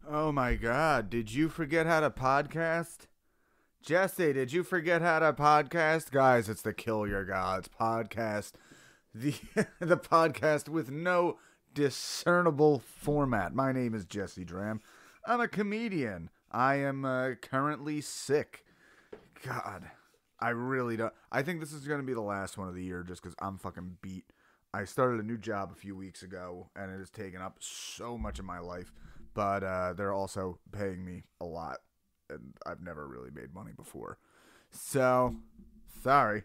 Oh my god, did you forget how to podcast? Jesse, did you forget how to podcast? Guys, it's the Kill Your Gods podcast. The the podcast with no discernible format. My name is Jesse Dram. I'm a comedian. I am currently sick. God, I really don't. I think this is going to be the last one of the year just because I'm fucking beat. I started a new job a few weeks ago, and it has taken up so much of my life. But they're also paying me a lot, and I've never really made money before. So, sorry.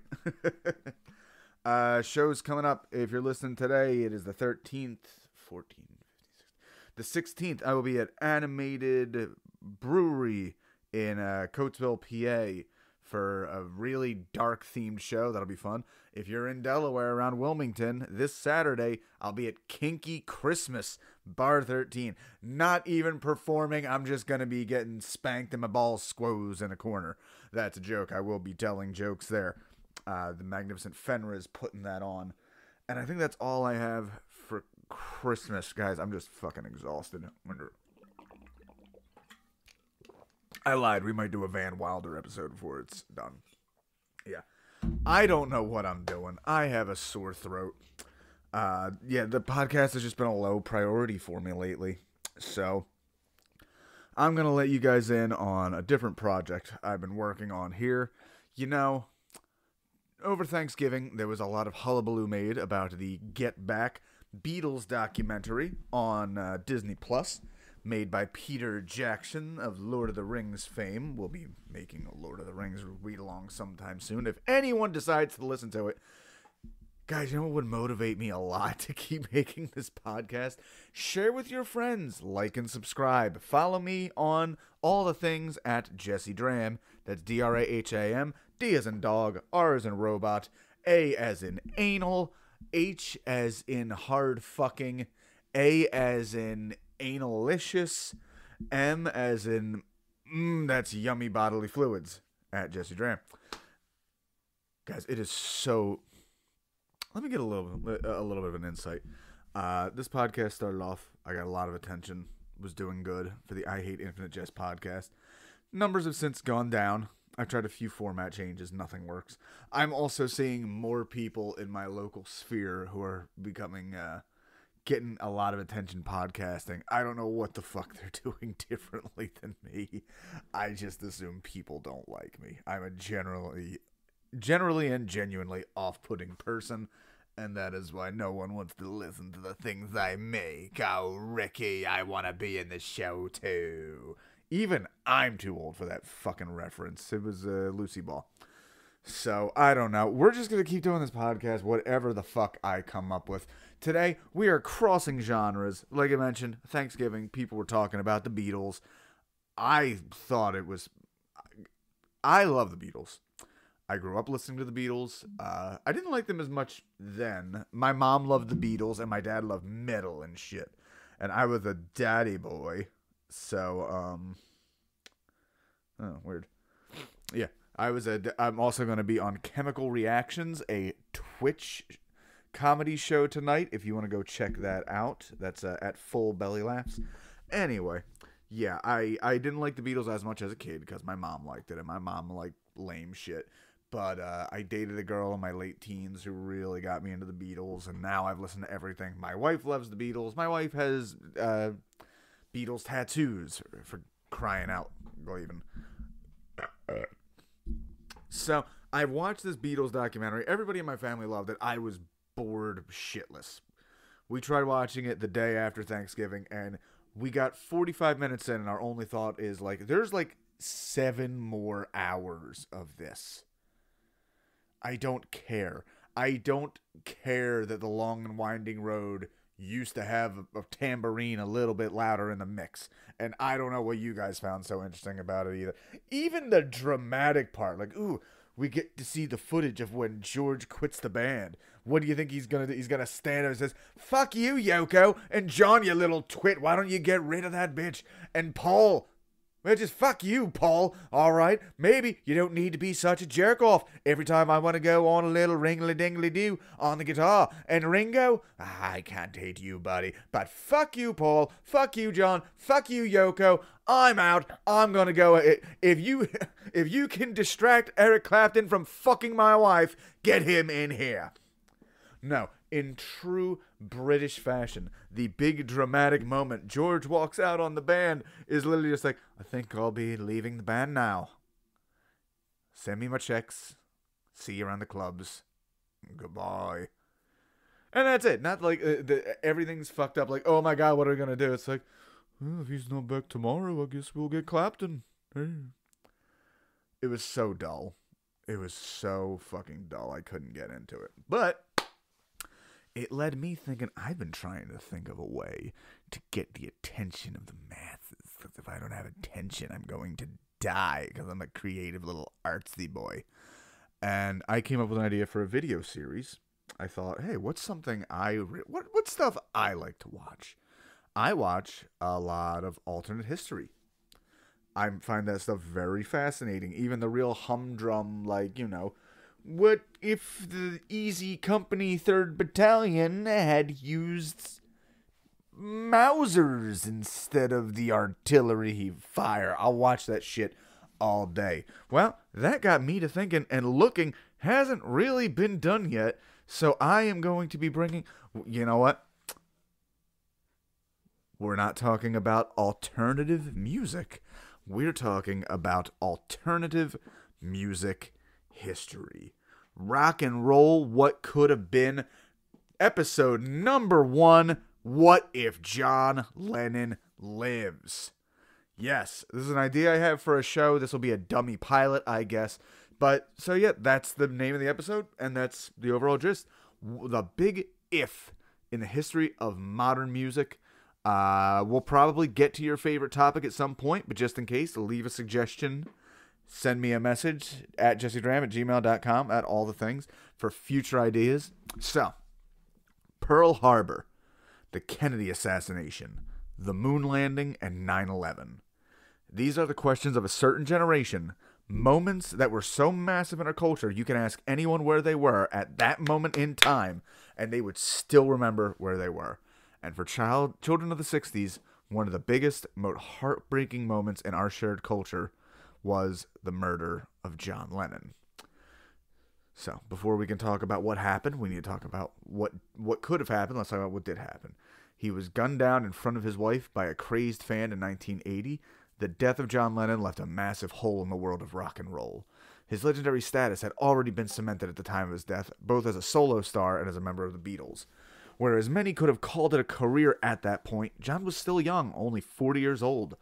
Show's coming up. If you're listening today, it is the 13th, 14th, the 16th. I will be at Animated Brewery in Coatesville, PA for a really dark themed show. That'll be fun. If you're in Delaware around Wilmington, this Saturday, I'll be at Kinky Christmas, Bar 13. Not even performing. I'm just going to be getting spanked and my balls squoze in a corner. That's a joke. I will be telling jokes there. The Magnificent Fenrir is putting that on. And I think that's all I have for Christmas. Guys, I'm just fucking exhausted. I lied. We might do a Van Wilder episode before it's done. Yeah. I don't know what I'm doing. I have a sore throat. The podcast has just been a low priority for me lately. So, I'm going to let you guys in on a different project I've been working on here. You know, over Thanksgiving, there was a lot of hullabaloo made about the Get Back Beatles documentary on Disney Plus. Made by Peter Jackson of Lord of the Rings fame. We'll be making a Lord of the Rings read-along sometime soon. If anyone decides to listen to it, guys, you know what would motivate me a lot to keep making this podcast? Share with your friends, like and subscribe. Follow me on all the things at Jesse Dram. That's D-R-A-H-A-M, D as in dog, R as in robot, A as in anal, H as in hard fucking, A as in analicious, M as in that's yummy bodily fluids at Jesse Dram. Guys, it is so. Let me get a little bit of an insight. This podcast started off. I got a lot of attention. Was doing good for the I Hate Infinite Jest podcast. Numbers have since gone down. I've tried a few format changes. Nothing works. I'm also seeing more people in my local sphere who are becoming getting a lot of attention podcasting. I don't know what the fuck they're doing differently than me. I just assume people don't like me. I'm a generally and genuinely off-putting person, and that is why no one wants to listen to the things I make. Oh, Ricky, I want to be in the show too. Even I'm too old for that fucking reference. It was Lucy Ball. So, I don't know. We're just going to keep doing this podcast, whatever the fuck I come up with. Today, we are crossing genres. Like I mentioned, Thanksgiving, people were talking about the Beatles. I love the Beatles. I grew up listening to the Beatles. I didn't like them as much then. My mom loved the Beatles, and my dad loved metal and shit. And I was a daddy boy. So, weird. Yeah. I'm also going to be on Chemical Reactions, a Twitch comedy show tonight. If you want to go check that out, that's at Full Belly Laughs. Anyway, yeah, I didn't like the Beatles as much as a kid because my mom liked it, and my mom liked lame shit. But I dated a girl in my late teens who really got me into the Beatles, and now I've listened to everything. My wife loves the Beatles. My wife has Beatles tattoos, for crying out, even. So, I watched this Beatles documentary. Everybody in my family loved it. I was bored shitless. We tried watching it the day after Thanksgiving, and we got 45 minutes in, and our only thought is, there's 7 more hours of this. I don't care. I don't care that The Long and Winding Road used to have a tambourine a little bit louder in the mix. And I don't know what you guys found so interesting about it either. Even the dramatic part, we get to see the footage of when George quits the band. What do you think he's gonna do? He's gonna stand there and says, "Fuck you, Yoko, and John, you little twit, why don't you get rid of that bitch?" And Paul, Well, just fuck you, Paul. All right, maybe you don't need to be such a jerk off every time I want to go on a little ringly-dingly-doo on the guitar. And Ringo, I can't hate you, buddy, but fuck you, Paul. Fuck you, John. Fuck you, Yoko. I'm out. I'm gonna go. If you can distract Eric Clapton from fucking my wife, get him in here. No, in true British fashion, the big dramatic moment George walks out on the band is literally just like, I think I'll be leaving the band now. Send me my checks. See you around the clubs. Goodbye. And that's it. Not like everything's fucked up. Like, oh my God, what are we going to do? It's like, well, if he's not back tomorrow, I guess we'll get Clapton. Hey. It was so dull. It was so fucking dull. I couldn't get into it. But it led me thinking, I've been trying to think of a way to get the attention of the masses. Because if I don't have attention, I'm going to die. Because I'm a creative little artsy boy. And I came up with an idea for a video series. I thought, hey, what's something what stuff I like to watch? I watch a lot of alternate history. I find that stuff very fascinating. Even the real humdrum, like, you know, what if the Easy Company 3rd Battalion had used Mausers instead of the artillery fire? I'll watch that shit all day. Well, that got me to thinking, and looking hasn't really been done yet. So I am going to be bringing, you know what? We're not talking about alternative music. We're talking about alternative music history. Rock and roll, what could have been. Episode number 1, What If John Lennon Lives? Yes, this is an idea I have for a show. This will be a dummy pilot, I guess. But, so yeah, that's the name of the episode, and that's the overall gist. The big if in the history of modern music. We'll probably get to your favorite topic at some point, but just in case, leave a suggestion. Send me a message at jessedram@gmail.com, at all the things, for future ideas. So, Pearl Harbor, the Kennedy assassination, the moon landing, and 9/11. These are the questions of a certain generation. Moments that were so massive in our culture, you can ask anyone where they were at that moment in time, and they would still remember where they were. And for children of the 60s, one of the biggest, most heartbreaking moments in our shared culture was the murder of John Lennon. So, before we can talk about what happened, we need to talk about what could have happened. Let's talk about what did happen. He was gunned down in front of his wife by a crazed fan in 1980. The death of John Lennon left a massive hole in the world of rock and roll. His legendary status had already been cemented at the time of his death, both as a solo star and as a member of the Beatles. Whereas many could have called it a career at that point, John was still young, only 40 years old.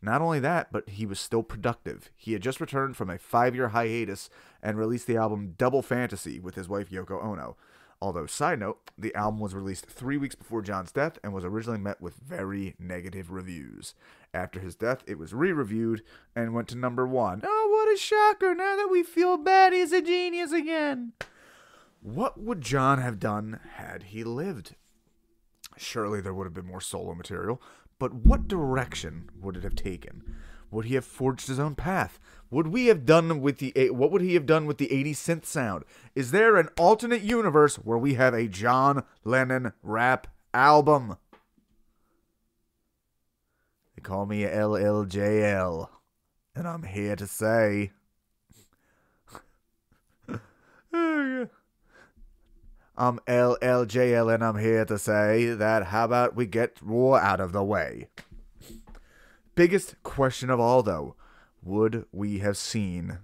Not only that, but he was still productive. He had just returned from a 5-year hiatus and released the album Double Fantasy with his wife Yoko Ono. Although, side note, the album was released 3 weeks before John's death and was originally met with very negative reviews. After his death, it was re-reviewed and went to number 1. Oh, what a shocker! Now that we feel bad, he's a genius again! What would John have done had he lived? Surely there would have been more solo material, but what direction would it have taken? Would he have forged his own path? What would he have done with the 80s synth sound? Is there an alternate universe where we have a John Lennon rap album? They call me LLJL, and I'm here to say... I'm LLJL, and I'm here to say that how about we get war out of the way? Biggest question of all, though, would we have seen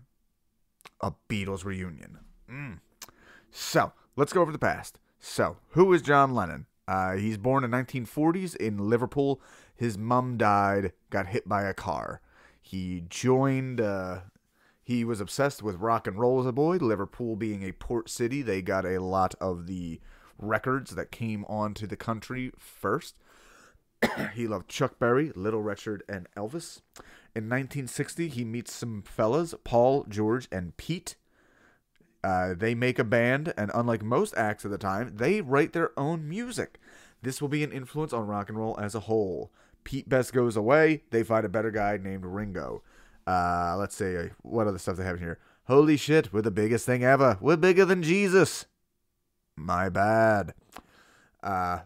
a Beatles reunion? So, let's go over the past. So, who is John Lennon? He's born in 1940s in Liverpool. His mom died, got hit by a car. He was obsessed with rock and roll as a boy. Liverpool being a port city, they got a lot of the records that came onto the country first. He loved Chuck Berry, Little Richard, and Elvis. In 1960, he meets some fellas, Paul, George, and Pete. They make a band, and unlike most acts at the time, they write their own music. This will be an influence on rock and roll as a whole. Pete Best goes away. They find a better guy named Ringo. Let's see. What other stuff they have in here? Holy shit, we're the biggest thing ever. We're bigger than Jesus. My bad.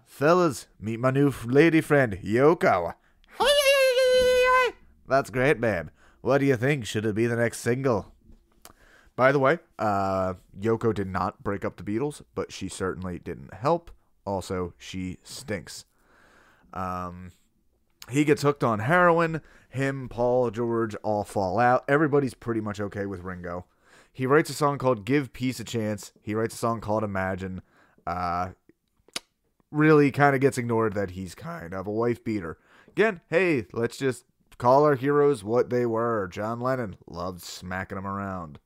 Fellas, meet my new lady friend, Yoko. That's great, babe. What do you think? Should it be the next single? By the way, Yoko did not break up the Beatles, but she certainly didn't help. Also, she stinks. He gets hooked on heroin. Him, Paul, George all fall out. Everybody's pretty much okay with Ringo. He writes a song called Give Peace a Chance. He writes a song called Imagine. Really kind of gets ignored that he's kind of a wife beater. Again, hey, let's just call our heroes what they were. John Lennon loved smacking them around.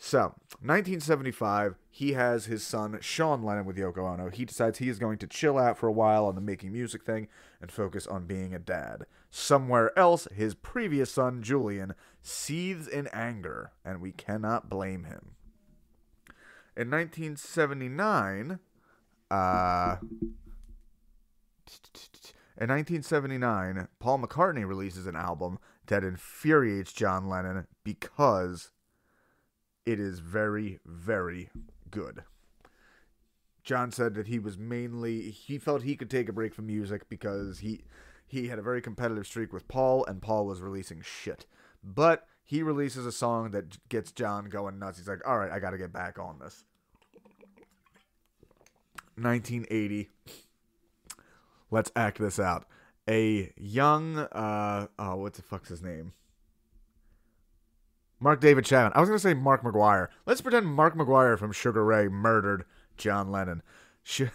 So, 1975, he has his son, Sean Lennon, with Yoko Ono. He decides he is going to chill out for a while on the making music thing and focus on being a dad. Somewhere else, his previous son, Julian, seethes in anger, and we cannot blame him. In 1979, Paul McCartney releases an album that infuriates John Lennon because it is very, very good. John said that he felt he could take a break from music because he had a very competitive streak with Paul, and Paul was releasing shit. But he releases a song that gets John going nuts. He's like, all right, I got to get back on this. 1980. Let's act this out. A young, what the fuck's his name? Mark David Chapman. I was going to say Mark McGuire. Let's pretend Mark McGuire from Sugar Ray murdered John Lennon. Sure,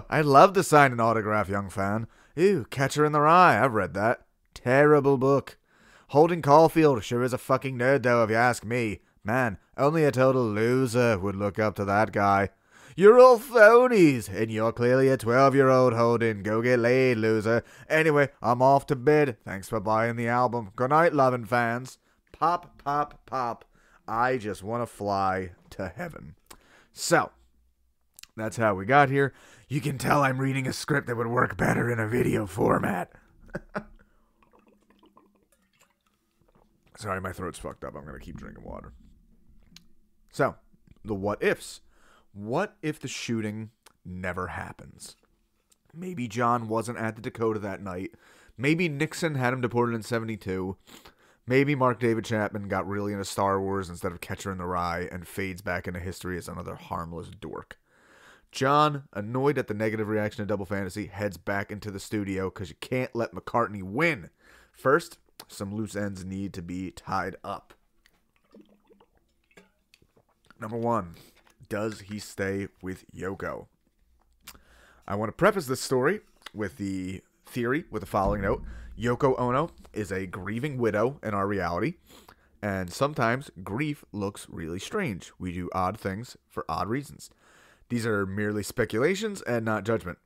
I'd love to sign an autograph, young fan. Ew, Catcher in the Rye. I've read that. Terrible book. Holden Caulfield sure is a fucking nerd, though, if you ask me. Man, only a total loser would look up to that guy. You're all phonies, and you're clearly a 12-year-old Holden. Go get laid, loser. Anyway, I'm off to bed. Thanks for buying the album. Good night, loving fans. Pop, pop, pop. I just want to fly to heaven. So, that's how we got here. You can tell I'm reading a script that would work better in a video format. Sorry, my throat's fucked up. I'm going to keep drinking water. So, the what ifs. What if the shooting never happens? Maybe John wasn't at the Dakota that night. Maybe Nixon had him deported in 1972. Maybe Mark David Chapman got really into Star Wars instead of Catcher in the Rye and fades back into history as another harmless dork. John, annoyed at the negative reaction to Double Fantasy, heads back into the studio because you can't let McCartney win. First, some loose ends need to be tied up. Number 1. Does he stay with Yoko? I want to preface this story with the following note. Yoko Ono is a grieving widow in our reality, and sometimes grief looks really strange. We do odd things for odd reasons. These are merely speculations and not judgment.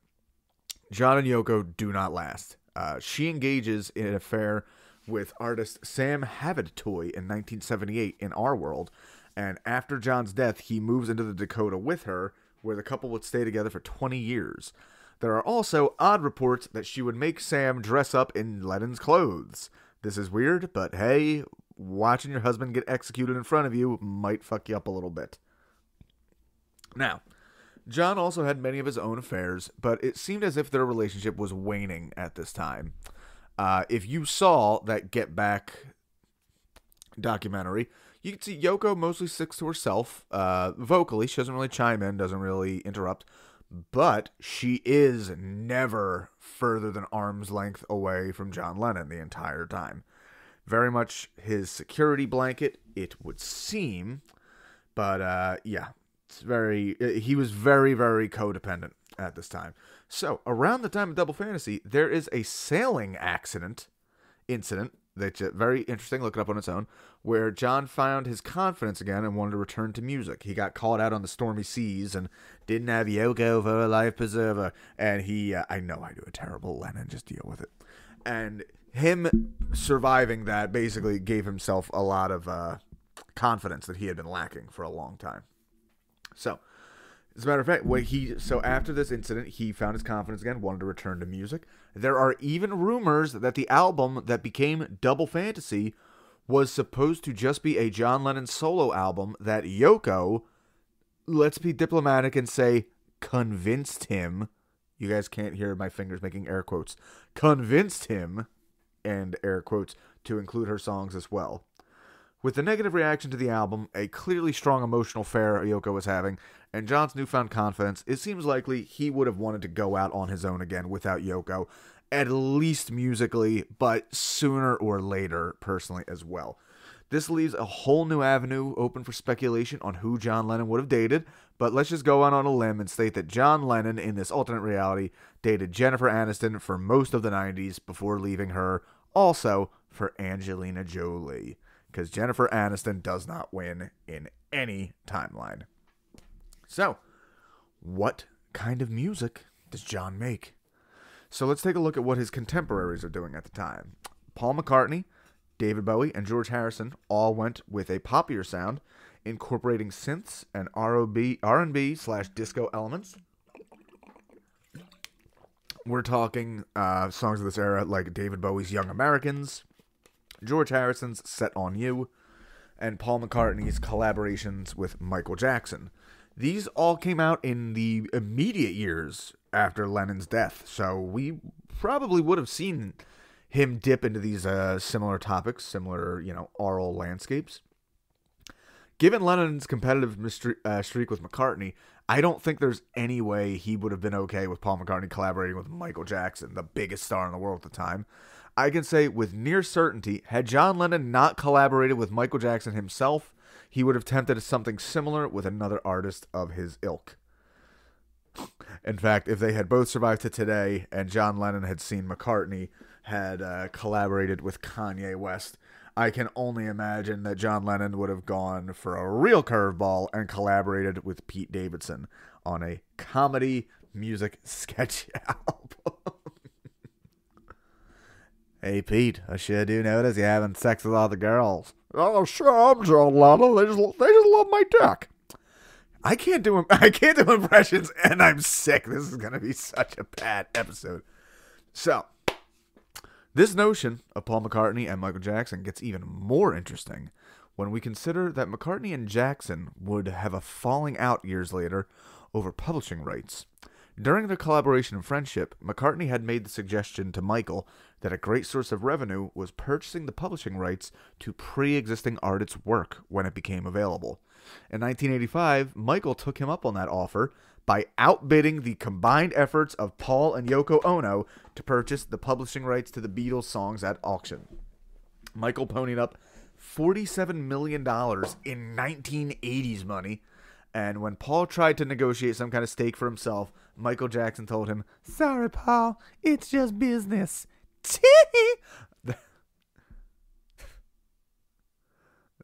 John and Yoko do not last. She engages in an affair with artist Sam Havidtoy in 1978 in our world, and after John's death, he moves into the Dakota with her, where the couple would stay together for 20 years. There are also odd reports that she would make Sam dress up in Lennon's clothes. This is weird, but hey, watching your husband get executed in front of you might fuck you up a little bit. Now, John also had many of his own affairs, but it seemed as if their relationship was waning at this time. If you saw that Get Back documentary, you can see Yoko mostly sticks to herself vocally. She doesn't really chime in, doesn't really interrupt. But she is never further than arm's length away from John Lennon the entire time. Very much his security blanket, it would seem. But yeah, he was very, very codependent at this time. So around the time of Double Fantasy, there is a sailing incident that's very interesting. Look it up on its own. Where John found his confidence again and wanted to return to music. He got caught out on the stormy seas and didn't have Yoko for a life preserver. And I know I do a terrible Lennon, just deal with it. And him surviving that basically gave himself a lot of confidence that he had been lacking for a long time. So, As a matter of fact, after this incident, he found his confidence again, wanted to return to music. There are even rumors that the album that became Double Fantasy was supposed to just be a John Lennon solo album that Yoko, let's be diplomatic and say, convinced him. You guys can't hear my fingers making air quotes. Convinced him, and air quotes, to include her songs as well. With the negative reaction to the album, a clearly strong emotional affair Yoko was having, and John's newfound confidence, it seems likely he would have wanted to go out on his own again without Yoko, at least musically, but sooner or later, personally, as well. This leaves a whole new avenue open for speculation on who John Lennon would have dated, but let's just go out on a limb and state that John Lennon, in this alternate reality, dated Jennifer Aniston for most of the 90s before leaving her, also for Angelina Jolie. Because Jennifer Aniston does not win in any timeline. So, what kind of music does John make? So let's take a look at what his contemporaries are doing at the time. Paul McCartney, David Bowie, and George Harrison all went with a poppier sound, incorporating synths and R&B/disco elements. We're talking songs of this era like David Bowie's Young Americans, George Harrison's Set On You, and Paul McCartney's collaborations with Michael Jackson. These all came out in the immediate years after Lennon's death, so we probably would have seen him dip into these similar topics, similar, aural landscapes. Given Lennon's competitive streak with McCartney, I don't think there's any way he would have been okay with Paul McCartney collaborating with Michael Jackson, the biggest star in the world at the time. I can say with near certainty, had John Lennon not collaborated with Michael Jackson himself, he would have tempted something similar with another artist of his ilk. In fact, if they had both survived to today and John Lennon had seen McCartney had collaborated with Kanye West, I can only imagine that John Lennon would have gone for a real curveball and collaborated with Pete Davidson on a comedy music sketch album. Hey, Pete, I sure do notice you're having sex with all the girls. Oh, sure, I'm John Lennon. They just love my dick. I can't do impressions, and I'm sick. This is going to be such a bad episode. So, this notion of Paul McCartney and Michael Jackson gets even more interesting when we consider that McCartney and Jackson would have a falling out years later over publishing rights. During their collaboration and friendship, McCartney had made the suggestion to Michael that a great source of revenue was purchasing the publishing rights to pre-existing artists' work when it became available. In 1985, Michael took him up on that offer by outbidding the combined efforts of Paul and Yoko Ono to purchase the publishing rights to the Beatles songs at auction. Michael ponied up $47 million in 1980s money, and when Paul tried to negotiate some kind of stake for himself, Michael Jackson told him, "Sorry, Paul, it's just business."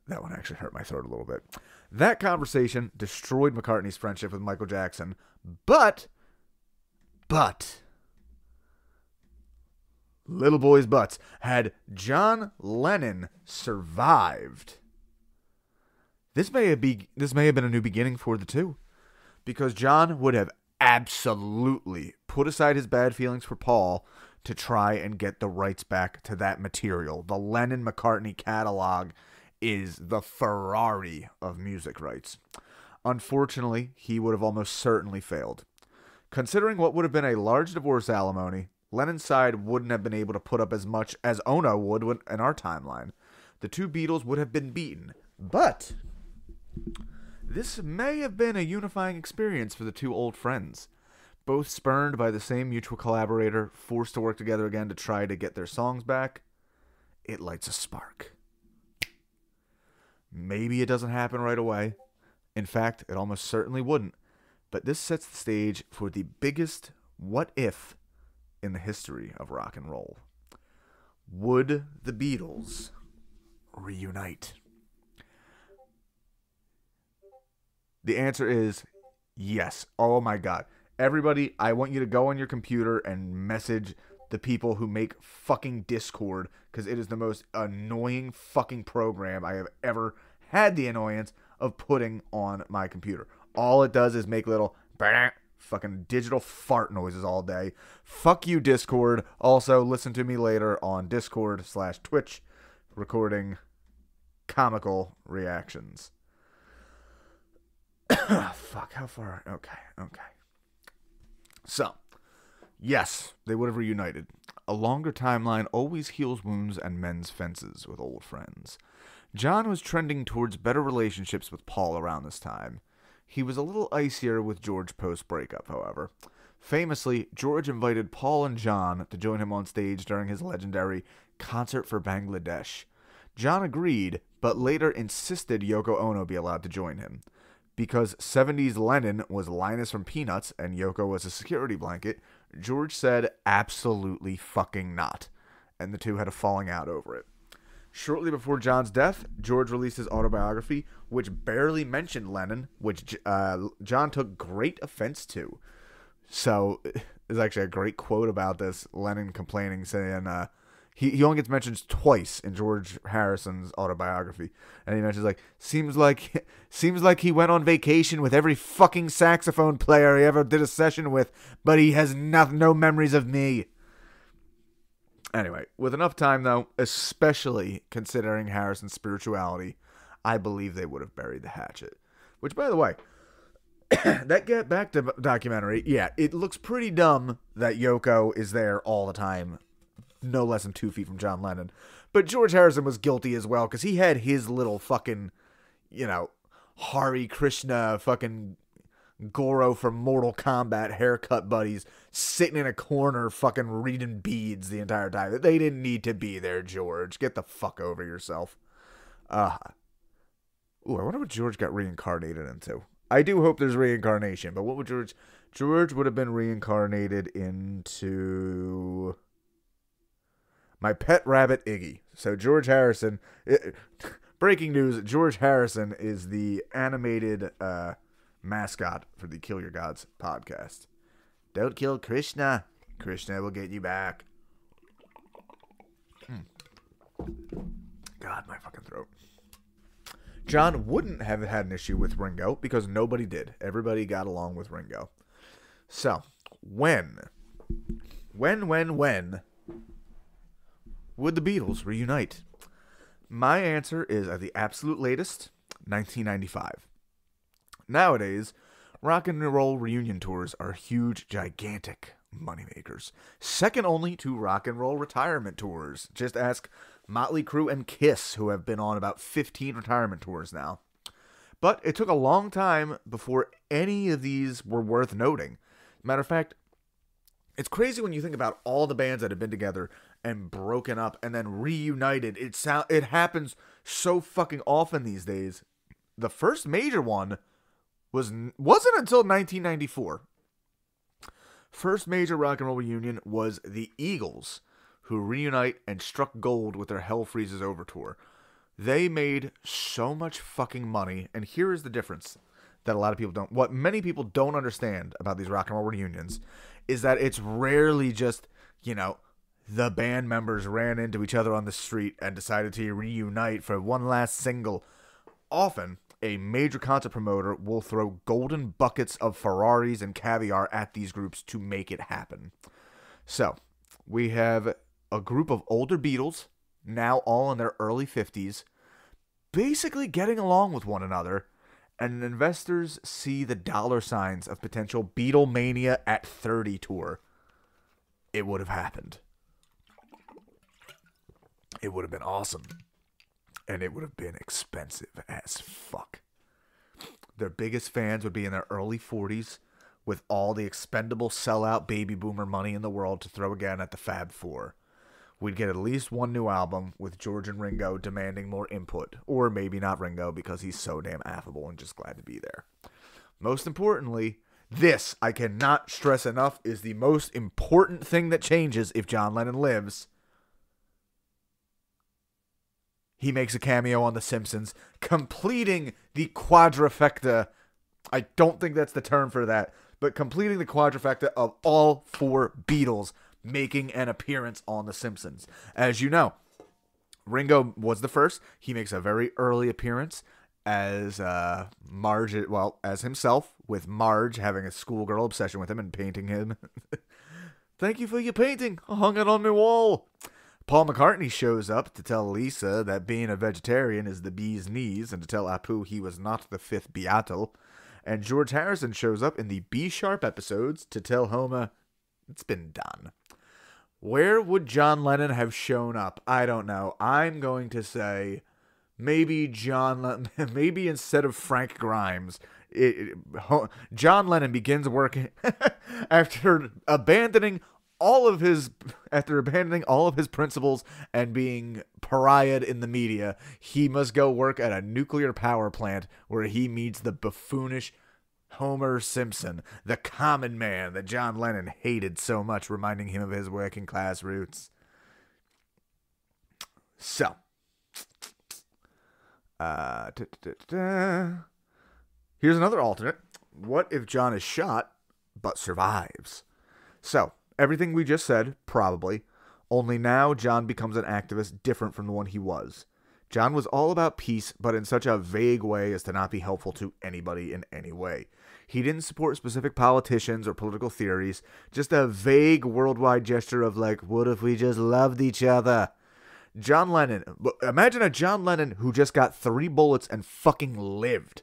That one actually hurt my throat a little bit. That conversation destroyed McCartney's friendship with Michael Jackson, but, little boys' butts, had John Lennon survived, this may have been a new beginning for the two, because John would have absolutely put aside his bad feelings for Paul to try and get the rights back to that material. The Lennon-McCartney catalog is the Ferrari of music rights. Unfortunately, he would have almost certainly failed. Considering what would have been a large divorce alimony, Lennon's side wouldn't have been able to put up as much as Ono would in our timeline. The two Beatles would have been beaten. But this may have been a unifying experience for the two old friends. Both spurned by the same mutual collaborator, forced to work together again to try to get their songs back. It lights a spark. Maybe it doesn't happen right away. In fact, it almost certainly wouldn't. But this sets the stage for the biggest what if in the history of rock and roll. Would the Beatles reunite? The answer is yes. Oh my God. Everybody, I want you to go on your computer and message the people who make fucking Discord, because it is the most annoying fucking program I have ever had the annoyance of putting on my computer. All it does is make little Fucking digital fart noises all day. Fuck you, Discord. Also, listen to me later on Discord/Twitch, recording comical reactions. Fuck, how far? Okay. So, yes, they would have reunited. A longer timeline always heals wounds and mends fences with old friends. John was trending towards better relationships with Paul around this time. He was a little icier with George post-breakup, however. Famously, George invited Paul and John to join him on stage during his legendary Concert for Bangladesh. John agreed, but later insisted Yoko Ono be allowed to join him. Because 70s Lennon was Linus from Peanuts and Yoko was a security blanket, George said absolutely fucking not, and the two had a falling out over it. Shortly before John's death, George released his autobiography, which barely mentioned Lennon, which John took great offense to. So, there's actually a great quote about this, Lennon complaining, saying, he only gets mentioned twice in George Harrison's autobiography, and he mentions, like, seems like he went on vacation with every fucking saxophone player he ever did a session with, but he has no memories of me. Anyway, with enough time, though, especially considering Harrison's spirituality, I believe they would have buried the hatchet. Which, by the way, that Get Back to documentary, yeah, it looks pretty dumb that Yoko is there all the time, no less than 2 feet from John Lennon. But George Harrison was guilty as well, because he had his little fucking, Hare Krishna fucking Goro from Mortal Kombat haircut buddies sitting in a corner fucking reading beads the entire time. They didn't need to be there, George. Get the fuck over yourself. Ooh, I wonder what George got reincarnated into. I do hope there's reincarnation, but what would George would have been reincarnated into my pet rabbit Iggy. So George Harrison, breaking news, George Harrison is the animated mascot for the Kill Your Gods podcast. Don't kill Krishna. Krishna will get you back. God, my fucking throat. John wouldn't have had an issue with Ringo because nobody did. Everybody got along with Ringo. So, when would the Beatles reunite? My answer is at the absolute latest, 1995. Nowadays, rock and roll reunion tours are huge, gigantic moneymakers. Second only to rock and roll retirement tours. Just ask Motley Crue and Kiss, who have been on about 15 retirement tours now. But it took a long time before any of these were worth noting. Matter of fact, it's crazy when you think about all the bands that have been together and broken up and then reunited. It happens so fucking often these days. The first major one wasn't until 1994. First major rock and roll reunion was the Eagles, who reunite and struck gold with their Hell Freezes Over tour. They made so much fucking money, and here is the difference that a lot of people don't. What many people don't understand about these rock and roll reunions is that it's rarely just, the band members ran into each other on the street and decided to reunite for one last single. Often, a major concert promoter will throw golden buckets of Ferraris and caviar at these groups to make it happen. So, we have a group of older Beatles, now all in their early 50s, basically getting along with one another, and investors see the dollar signs of potential Beatlemania at 30 tour. It would have happened. It would have been awesome. And it would have been expensive as fuck. Their biggest fans would be in their early 40s with all the expendable sellout baby boomer money in the world to throw again at the Fab Four. We'd get at least one new album with George and Ringo demanding more input. Or maybe not Ringo because he's so damn affable and just glad to be there. Most importantly, this, I cannot stress enough, is the most important thing that changes if John Lennon lives. He makes a cameo on The Simpsons, completing the quadrifecta. I don't think that's the term for that, but completing the quadrifecta of all 4 Beatles making an appearance on The Simpsons. As you know, Ringo was the first. He makes a very early appearance. as Marge, well, as himself, with Marge having a schoolgirl obsession with him and painting him. Thank you for your painting. I hung it on my wall. Paul McCartney shows up to tell Lisa that being a vegetarian is the bee's knees and to tell Apu he was not the fifth Beatle. And George Harrison shows up in the B-Sharp episodes to tell Homer it's been done. Where would John Lennon have shown up? I don't know. I'm going to say maybe maybe instead of Frank Grimes, John Lennon begins working after abandoning all of his principles and being pariahed in the media. He must go work at a nuclear power plant where he meets the buffoonish Homer Simpson, the common man that John Lennon hated so much, reminding him of his working class roots. So, here's another alternate. What if John is shot but survives? So, everything we just said, probably. Only now John becomes an activist different from the one he was. John was all about peace, but in such a vague way as to not be helpful to anybody in any way. He didn't support specific politicians or political theories, just a vague worldwide gesture of like, what if we just loved each other? John Lennon, imagine a John Lennon who just got 3 bullets and fucking lived.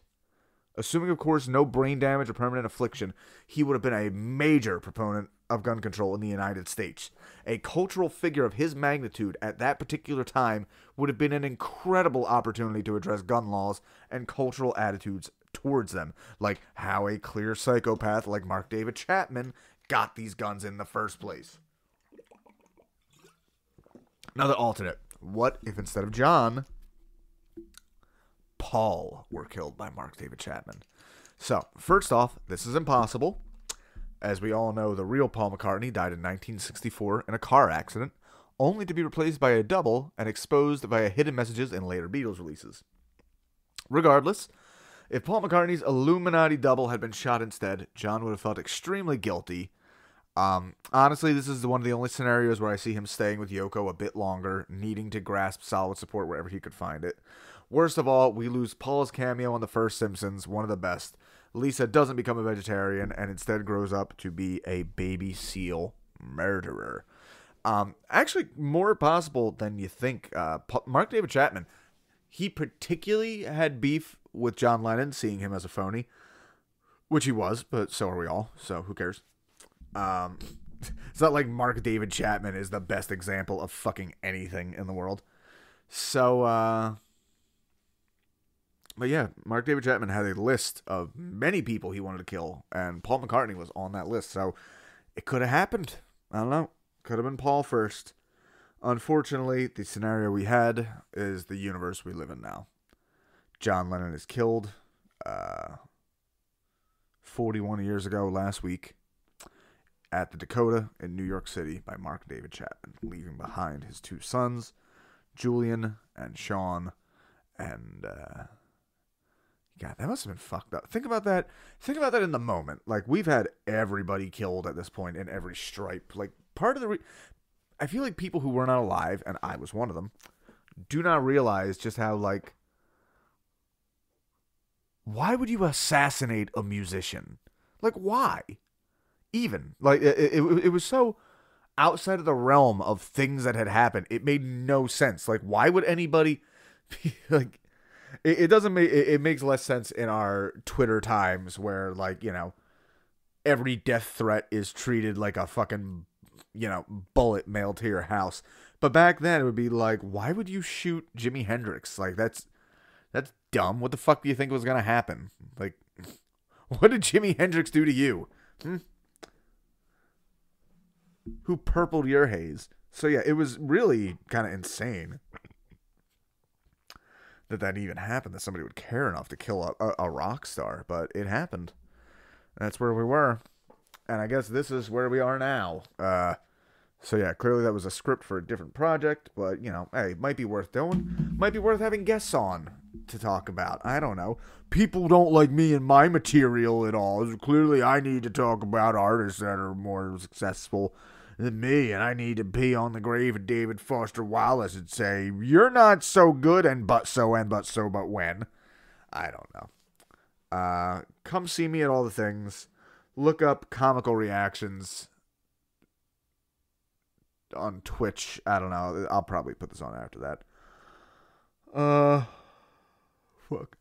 Assuming, of course, no brain damage or permanent affliction, he would have been a major proponent of gun control in the United States. A cultural figure of his magnitude at that particular time would have been an incredible opportunity to address gun laws and cultural attitudes towards them, like how a clear psychopath like Mark David Chapman got these guns in the first place. Another alternate. What if instead of John, Paul were killed by Mark David Chapman? So, first off, this is impossible. As we all know, the real Paul McCartney died in 1964 in a car accident, only to be replaced by a double and exposed via hidden messages in later Beatles releases. Regardless, if Paul McCartney's Illuminati double had been shot instead, John would have felt extremely guilty. Honestly, this is one of the only scenarios where I see him staying with Yoko a bit longer, needing to grasp solid support wherever he could find it. Worst of all, we lose Paul's cameo on the first Simpsons, one of the best. Lisa doesn't become a vegetarian and instead grows up to be a baby seal murderer. Actually, more possible than you think. Mark David Chapman, he particularly had beef with John Lennon, seeing him as a phony, which he was, but so are we all, so who cares? It's not like Mark David Chapman is the best example of fucking anything in the world. So, but yeah, Mark David Chapman had a list of many people he wanted to kill, and Paul McCartney was on that list, so it could have happened. I don't know. Could have been Paul first. Unfortunately, the scenario we had is the universe we live in now. John Lennon is killed 41 years ago last week at the Dakota in New York City by Mark David Chapman, leaving behind his 2 sons, Julian and Sean, and God, that must have been fucked up. Think about that. Think about that in the moment. Like, we've had everybody killed at this point in every stripe. Like, part of the I feel like people who were not alive, and I was one of them, do not realize just how, like, why would you assassinate a musician? Like, why? Even. Like, it was so outside of the realm of things that had happened. It made no sense. Like, why would anybody be, like, it doesn't make, it makes less sense in our Twitter times where, like, you know, every death threat is treated like a fucking, you know, bullet mailed to your house. But back then it would be like, why would you shoot Jimi Hendrix? Like, that's dumb. What the fuck do you think was going to happen? Like, what did Jimi Hendrix do to you? Who purpled your haze? So yeah, it was really kind of insane that even happened, that somebody would care enough to kill a rock star, but it happened. That's where we were. And I guess this is where we are now. So yeah, clearly that was a script for a different project, but, you know, hey, might be worth doing. Might be worth having guests on to talk about. I don't know. People don't like me and my material at all. Clearly I need to talk about artists that are more successful than me, and I need to pee on the grave of David Foster Wallace and say, you're not so good, but when. I don't know. Come see me at all the things. Look up comical reactions on Twitch. I don't know. I'll probably put this on after that. Fuck.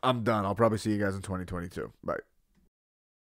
I'm done. I'll probably see you guys in 2022. Bye.